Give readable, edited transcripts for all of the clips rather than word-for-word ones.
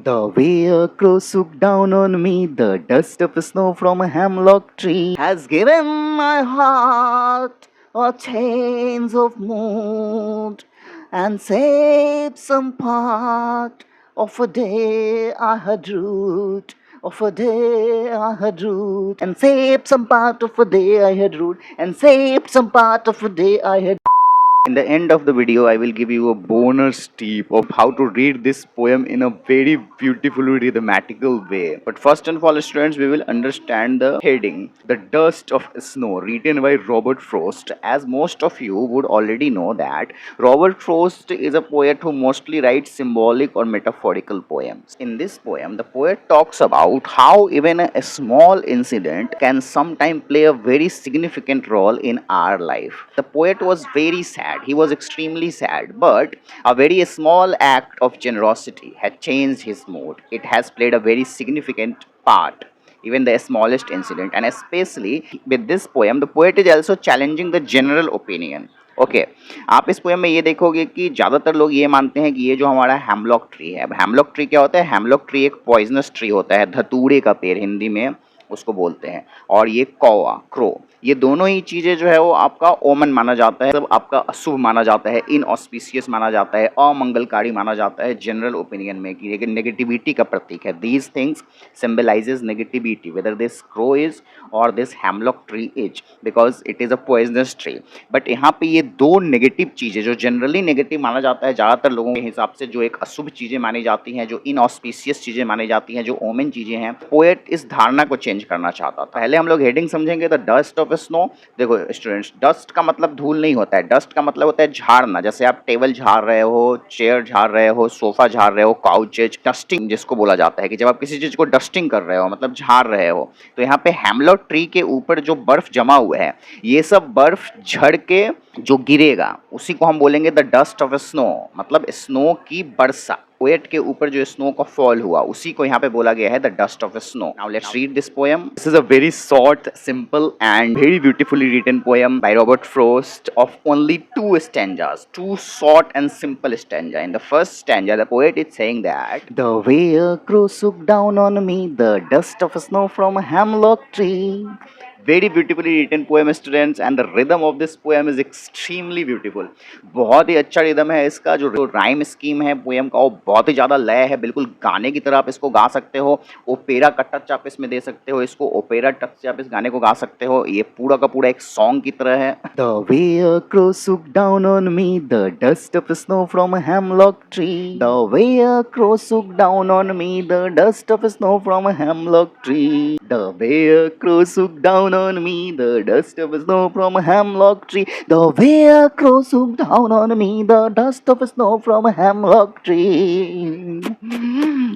The way a crow swooped down on me, the dust of snow from a hemlock tree has given my heart a change of mood and saved some part of a day I had ruled. Of a day I had ruled and saved some part of a day I had ruled and saved some part of a day I had. In the end of the video, I will give you a bonus tip of how to read this poem in a very beautifully rhythmatical way. But first and foremost, students, we will understand the heading, The Dust of Snow, written by Robert Frost. As most of you would already know that Robert Frost is a poet who mostly writes symbolic or metaphorical poems. In this poem, the poet talks about how even a small incident can sometimes play a very significant role in our life. The poet was very sad. He was extremely sad, but a very small act of generosity had changed his mood. It has played a very significant part, even the smallest incident. And especially with this poem, the poet is also challenging the general opinion. Okay आप इस poem में ये देखोगे कि ज़्यादातर लोग ये मानते हैं कि ये जो हमारा हेमलॉक ट्री है, अब हेमलॉक ट्री क्या होता है? हेमलॉक ट्री एक पॉइजनस ट्री होता है, धतूरे का पेड़ हिंदी में उसको बोलते हैं। और ये कौवा, क्रो, ये दोनों ही चीज़ें जो है वो आपका ओमन माना जाता है, सब आपका अशुभ माना जाता है, इनऑस्पिशियस माना जाता है, अमंगलकारी माना जाता है जनरल ओपिनियन में, कि नेगेटिविटी का प्रतीक है। These things symbolizes negativity, whether this crow is और this hemlock tree is, because it is a poisonous tree. But यहाँ पे ये दो नेगेटिव चीज़ें जो जनरली नेगेटिव माना जाता है ज़्यादातर लोगों के हिसाब से, जो एक अशुभ चीज़ें मानी जाती हैं, जो इनऑस्पिशियस चीज़ें मानी जाती हैं, जो ओमेन चीज़ें हैं, पोएट इस धारणा को चेंज करना चाहता था। पहले हम लोग हेडिंग समझेंगे, द डस्ट ऑफ स्नो। देखो स्टूडेंट्स, डस्ट का मतलब धूल नहीं होता है, डस्ट का मतलब होता है झाड़ना। जैसे आप टेबल झाड़ रहे हो, चेयर झाड़ रहे हो, सोफा झाड़ रहे हो, काउचेज, डस्टिंग जिसको बोला जाता है, कि जब आप किसी चीज़ को डस्टिंग कर रहे हो मतलब झाड़ रहे हो। तो यहाँ पे हेमलॉक ट्री के ऊपर जो बर्फ जमा हुआ है, ये सब बर्फ झड़ के जो गिरेगा उसी को हम बोलेंगे द डस्ट ऑफ स्नो, मतलब स्नो की वर्षा। पोएट के ऊपर जो स्नो का फॉल हुआ उसी को यहाँ पे बोला गया है the dust of snow. Now let's read this poem. This is a very short, simple and very beautifully written poem by Robert Frost of only two stanzas, two short and simple stanza. In the first stanza, the poet is saying that the way a crow swooped down on me, the dust of snow from a hemlock tree. Very beautifully written poem students, and the rhythm of this poem is extremely beautiful. बहुत ही अच्छा rhythm है इसका, जो rhyme scheme है poem का वो बहुत ही ज़्यादा लय है, बिल्कुल गाने की तरह आप इसको गा सकते हो। ओपेरा का टच आप इसमें दे सकते हो, इसको ओपेरा टच से आप इस गाने को गा सकते हो। ये पूरा का पूरा एक सॉन्ग की तरह है। The way a crow swooped down on me, the dust of snow from a hemlock tree. The way a crow swooped down on me, the dust of snow from a hemlock tree. The way a crow swooped down on me, the dust of snow from a hemlock tree. The way a crow swooped down on me, the dust of snow from a hemlock tree.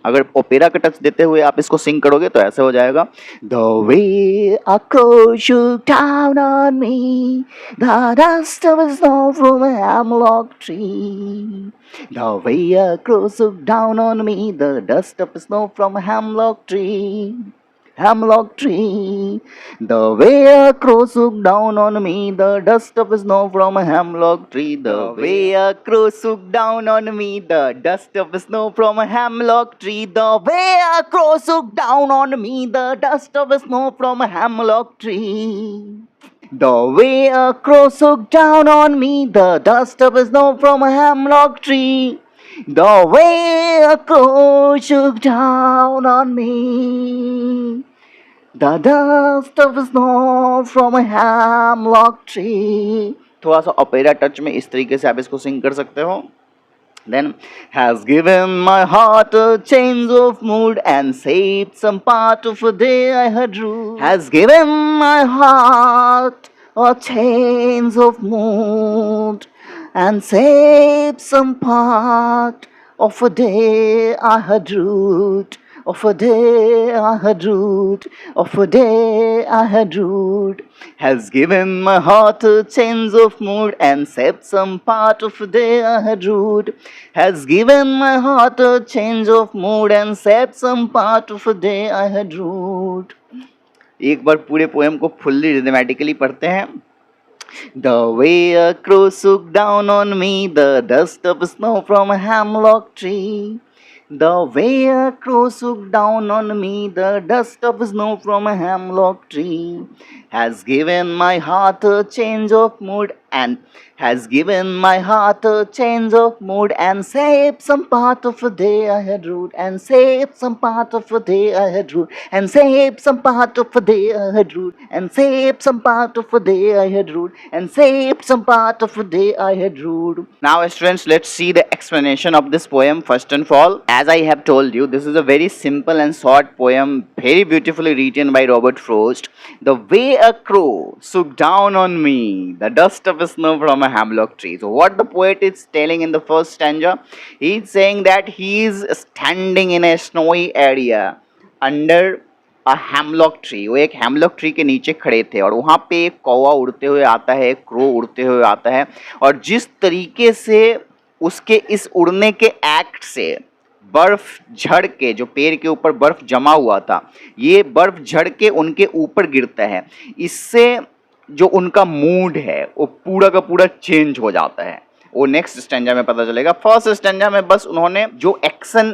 अगर opera का touch देते हुए आप इसको सिंग करोगे तो ऐसे हो जाएगा, The way a crow swooped down on me, the dust of snow from a hemlock tree. The way a crow swooped down on me, the dust of snow from a hemlock tree. Hemlock tree. The way a crow swooped down on me, the dust of snow from a hemlock tree. The way a crow swooped down on me, the dust of snow from a hemlock tree. The way a crow swooped down on me, the dust of snow from a hemlock tree. The way a crow swooped down on me, the dust of snow from a hemlock tree. The way a crow swooped down on me, the dust of snow from a hemlock tree. थोड़ा सा opera touch में इस तरीके से आप इसको सिंग कर सकते हो। Then has given my heart a change of mood and saved some part of a day I had ruled. Has given my heart a change of mood and saved some part of a day I had ruled. Of a day I had ruled, of a day I had ruled, has given my heart a change of mood and saved some part of a day I had ruled, has given my heart a change of mood and saved some part of a day I had ruled. एक बार पूरे poem को fully रिदमेटिकली पढ़ते हैं। The way a crow swooped down on me, the dust of snow from a hemlock tree. The way a crow swooped down on me, the dust of snow from a hemlock tree, has given my heart a change of mood and has given my heart a change of mood and saved some part of a day I had ruled and saved some part of a day I had ruled and saved some part of a day I had ruled and saved some part of a day I had ruled and saved some part of a day I had ruled. Now students, let's see the explanation of this poem. First and all, as I have told you, this is a very simple and short poem, very beautifully written by Robert Frost. The way a crow swooped down on me, the dust of snow from a hemlock tree. So what the poet is telling in the first stanza, he is saying that he is standing in a snowy area under a hemlock tree. वो एक hemlock tree के नीचे खड़े थे और वहाँ पे एक कौवा उड़ते हुए आता है, एक crow उड़ते हुए आता है, और जिस तरीके से उसके इस उड़ने के एक्ट से बर्फ झड़ के, जो पेड़ के ऊपर बर्फ जमा हुआ था, ये बर्फ झड़ के उनके ऊपर गिरता है, इससे जो उनका मूड है वो पूरा का पूरा चेंज हो जाता है। वो नेक्स्ट स्टैंजा में पता चलेगा। फर्स्ट स्टैंजा में बस उन्होंने जो action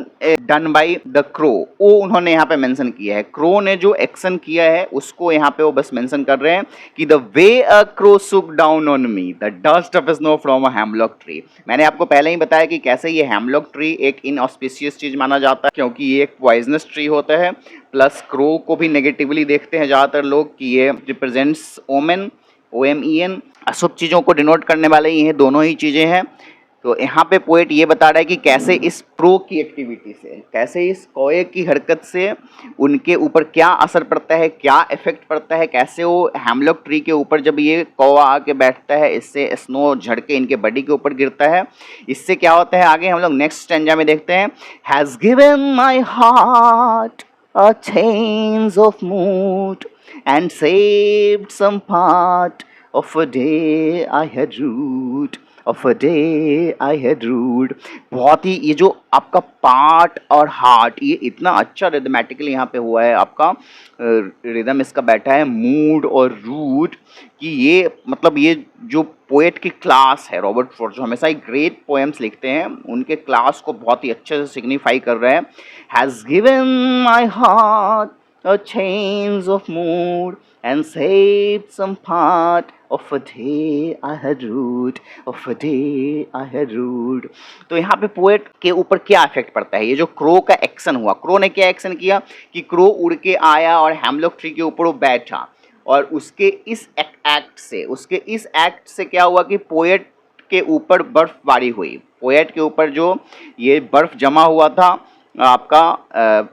done by the crow वो उन्होंने यहाँ पे मेंशन किया है। क्रो ने जो एक्शन किया है उसको यहाँ पे वो बस मेंशन कर रहे हैं कि द वे अ क्रो सुक down on me the dust of snow from a hemlock tree. मैंने आपको पहले ही बताया कि कैसे ये हैमलॉक ट्री एक इनऑस्पिशियस चीज माना जाता है क्योंकि ये एक पॉइजनस ट्री होता है, प्लस क्रो को भी नेगेटिवली देखते हैं ज़्यादातर लोग कि ये रिप्रेजेंट्स ओमेन, OMEN, अशुभ चीज़ों को डिनोट करने वाले ये दोनों ही चीज़ें हैं। तो यहाँ पे पोएट ये बता रहा है कि कैसे इस प्रो की एक्टिविटी से, कैसे इस कौए की हरकत से उनके ऊपर क्या असर पड़ता है, क्या इफेक्ट पड़ता है, कैसे वो हैमलॉक ट्री के ऊपर जब ये कौवा आके बैठता है इससे स्नो झड़ के इनके बॉडी के ऊपर गिरता है, इससे क्या होता है आगे हम लोग नेक्स्ट स्टैंजा में देखते हैं। Has given my heart a change of mood and saved some part of a day I had ruled, of a day I had ruled। बहुत ही ये जो आपका पार्ट और हार्ट ये इतना अच्छा रिदमेटिकली यहाँ पे हुआ है, आपका रिदम इसका बैठा है, मूड और रूट, कि ये मतलब ये जो पोएट की क्लास है रॉबर्ट फ्रॉस्ट जो हमेशा ही ग्रेट पोएम्स लिखते हैं उनके क्लास को बहुत ही अच्छे से सिग्निफाई कर रहे हैं। Has given my heart a change of mood and saved some part of a day I had ruled, of a day I had ruled। तो यहाँ पे पोएट के ऊपर क्या इफेक्ट पड़ता है, ये जो क्रो का एक्शन हुआ, क्रो ने क्या एक्शन किया कि क्रो उड़ के आया और हैमलॉक ट्री के ऊपर वो बैठा, और उसके इस एक्ट से क्या हुआ कि पोएट के ऊपर बर्फबारी हुई, पोएट के ऊपर जो ये बर्फ जमा हुआ था आपका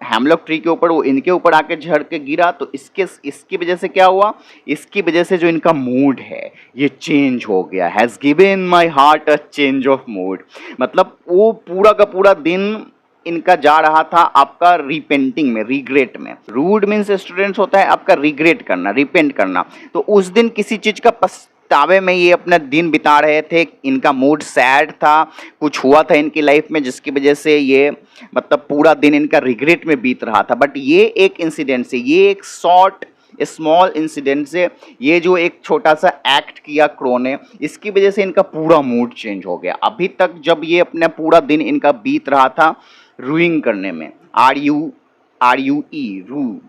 हैमलॉक ट्री के ऊपर वो इनके ऊपर आके झड़ के गिरा, तो इसकी वजह से क्या हुआ, इसकी वजह से जो इनका मूड है ये चेंज हो गया। Has given my heart a change of mood, मतलब वो पूरा का पूरा दिन इनका जा रहा था आपका रिपेंटिंग में, रिग्रेट में। रूड मीन्स स्टूडेंट्स होता है आपका रिग्रेट करना, रिपेंट करना। तो उस दिन किसी चीज़ का पछतावे में ये अपना दिन बिता रहे थे, इनका मूड सैड था, कुछ हुआ था इनकी लाइफ में जिसकी वजह से ये मतलब पूरा दिन इनका रिग्रेट में बीत रहा था। बट ये एक इंसिडेंट से, ये एक शॉर्ट स्मॉल इंसिडेंट से, ये जो एक छोटा सा एक्ट किया क्रो ने, इसकी वजह से इनका पूरा मूड चेंज हो गया। अभी तक जब ये अपना पूरा दिन इनका बीत रहा था रूइंग करने में, RUE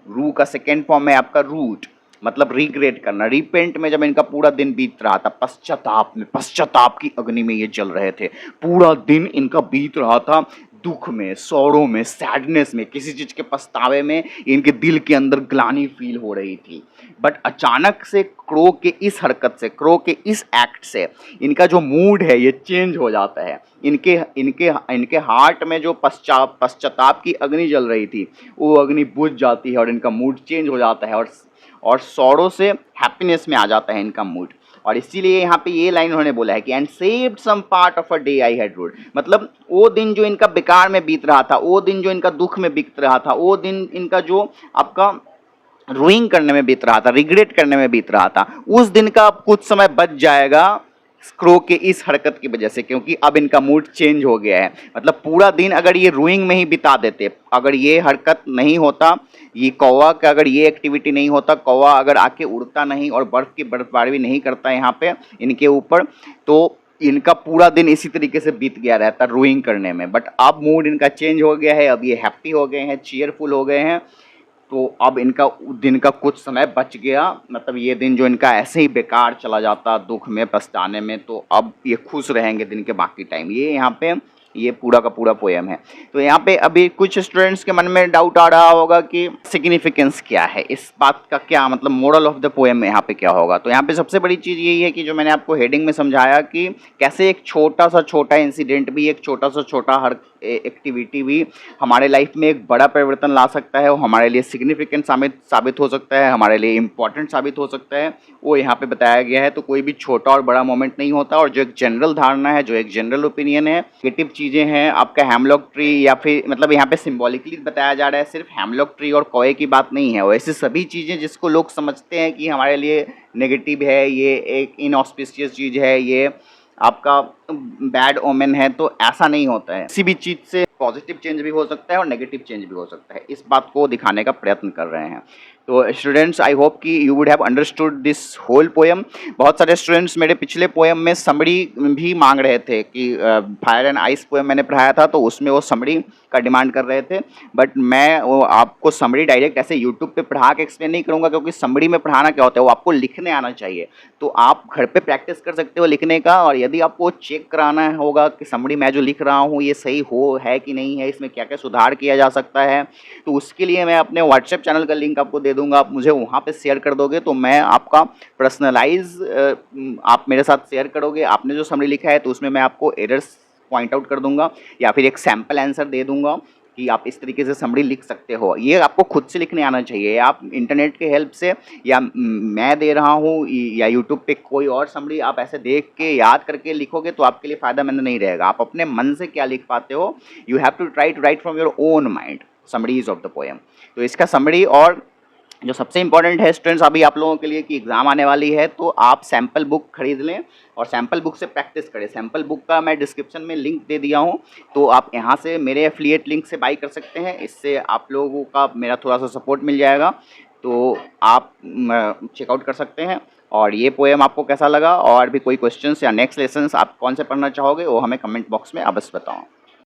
रू का सेकेंड फॉर्म है आपका रूट, मतलब रिग्रेट करना। रिपेंट में जब इनका पूरा दिन बीत रहा था, पश्चाताप की अग्नि में ये जल रहे थे, पूरा दिन इनका बीत रहा था दुख में, सौरों में, सैडनेस में, किसी चीज़ के पछतावे में, इनके दिल के अंदर ग्लानि फील हो रही थी। बट अचानक से क्रो के इस हरकत से, क्रो के इस एक्ट से इनका जो मूड है ये चेंज हो जाता है। इनके हार्ट में जो पश्चाताप की अग्नि जल रही थी वो अग्नि बुझ जाती है और इनका मूड चेंज हो जाता है और सौरों से हैप्पीनेस में आ जाता है इनका मूड। और इसीलिए यहाँ पे ये लाइन उन्होंने बोला है कि and saved some part of a day I had ruled, मतलब वो दिन जो इनका बेकार में बीत रहा था, वो दिन जो इनका दुख में बीत रहा था, वो दिन इनका जो आपका रूइंग करने में बीत रहा था, रिग्रेट करने में बीत रहा था, उस दिन का अब कुछ समय बच जाएगा क्रो के इस हरकत की वजह से, क्योंकि अब इनका मूड चेंज हो गया है। मतलब पूरा दिन अगर ये रूइंग में ही बिता देते, अगर ये हरकत नहीं होता, ये कौवा का अगर ये एक्टिविटी नहीं होता, कौवा अगर आके उड़ता नहीं और बर्फ़ की बर्फबारी नहीं करता यहाँ पे इनके ऊपर, तो इनका पूरा दिन इसी तरीके से बीत गया रहता रोइंग करने में, बट अब मूड इनका चेंज हो गया है, अब ये हैप्पी हो गए हैं, चीयरफुल हो गए हैं। तो अब इनका दिन का कुछ समय बच गया, मतलब ये दिन जो इनका ऐसे ही बेकार चला जाता दुख में पछताने में, तो अब ये खुश रहेंगे दिन के बाकी टाइम। ये यहाँ पे ये पूरा का पूरा पोएम है। तो यहाँ पे अभी कुछ स्टूडेंट्स के मन में डाउट आ रहा होगा कि सिग्निफिकेंस क्या है, इस बात का क्या मतलब, मोरल ऑफ द पोएम यहाँ पे क्या होगा। तो यहाँ पे सबसे बड़ी चीज़ यही है कि जो मैंने आपको हेडिंग में समझाया कि कैसे एक छोटा इंसिडेंट भी, एक छोटा हर एक्टिविटी भी हमारे लाइफ में एक बड़ा परिवर्तन ला सकता है, वो हमारे लिए सिग्निफिकेंट साबित हो सकता है, हमारे लिए इम्पॉर्टेंट साबित हो सकता है, वो यहाँ पे बताया गया है। तो कोई भी छोटा और बड़ा मोमेंट नहीं होता, और जो एक जनरल धारणा है, जो एक जनरल ओपिनियन है, नेगेटिव चीज़ें हैं, आपका हेमलॉक ट्री या फिर मतलब यहाँ पे सिम्बॉलिकली बताया जा रहा है, सिर्फ हेमलॉक ट्री और कौए की बात नहीं है, वैसे सभी चीज़ें जिसको लोग समझते हैं कि हमारे लिए नेगेटिव है, ये एक इनऑस्पिशियस चीज़ है, ये आपका बैड ओमेन है, तो ऐसा नहीं होता है। किसी भी चीज़ से पॉजिटिव चेंज भी हो सकता है और नेगेटिव चेंज भी हो सकता है, इस बात को दिखाने का प्रयत्न कर रहे हैं। तो स्टूडेंट्स, आई होप कि you would have understood this whole poem. बहुत सारे स्टूडेंट्स मेरे पिछले पोएम में समरी भी मांग रहे थे कि फायर एंड आइस पोएम मैंने पढ़ाया था, तो उसमें वो समरी का डिमांड कर रहे थे, बट मैं वो आपको समरी डायरेक्ट ऐसे यूट्यूब पे पढ़ा के एक्सप्लेन नहीं करूँगा, क्योंकि समरी में पढ़ाना क्या होता है, वो आपको लिखने आना चाहिए। तो आप घर पे प्रैक्टिस कर सकते हो लिखने का, और यदि आपको चेक कराना होगा कि समरी मैं जो लिख रहा हूँ ये सही है कि नहीं है, इसमें क्या क्या सुधार किया जा सकता है, तो उसके लिए मैं अपने व्हाट्सएप चैनल का लिंक आपको दे दूंगा, आप मुझे वहाँ पे शेयर कर दोगे, तो मैं आपका पर्सनलाइज आप मेरे साथ शेयर करोगे, आपने जो समरी लिखा है तो उसमें मैं आपको एरर्स पॉइंट आउट कर दूंगा, या फिर एक सैम्पल आंसर दे दूंगा कि आप इस तरीके से समरी लिख सकते हो। ये आपको खुद से लिखने आना चाहिए, आप इंटरनेट के हेल्प से, या मैं दे रहा हूँ, या यूट्यूब पे कोई और समरी आप ऐसे देख के याद करके लिखोगे तो आपके लिए फ़ायदामंद नहीं रहेगा। आप अपने मन से क्या लिख पाते हो, you have to try to write from your own mind summaries of the poem. तो इसका समरी, और जो सबसे इंपॉर्टेंट है स्टूडेंट्स अभी आप लोगों के लिए कि एग्ज़ाम आने वाली है, तो आप सैम्पल बुक खरीद लें और सैम्पल बुक से प्रैक्टिस करें। सैम्पल बुक का मैं डिस्क्रिप्शन में लिंक दे दिया हूँ, तो आप यहाँ से मेरे एफिलिएट लिंक से बाई कर सकते हैं, इससे आप लोगों का मेरा थोड़ा सा सपोर्ट मिल जाएगा, तो आप चेकआउट कर सकते हैं। और ये पोएम आपको कैसा लगा, और भी कोई क्वेश्चंस या नेक्स्ट लेसन्स आप कौन से पढ़ना चाहोगे, वो हमें कमेंट बॉक्स में अवश्य बताओ।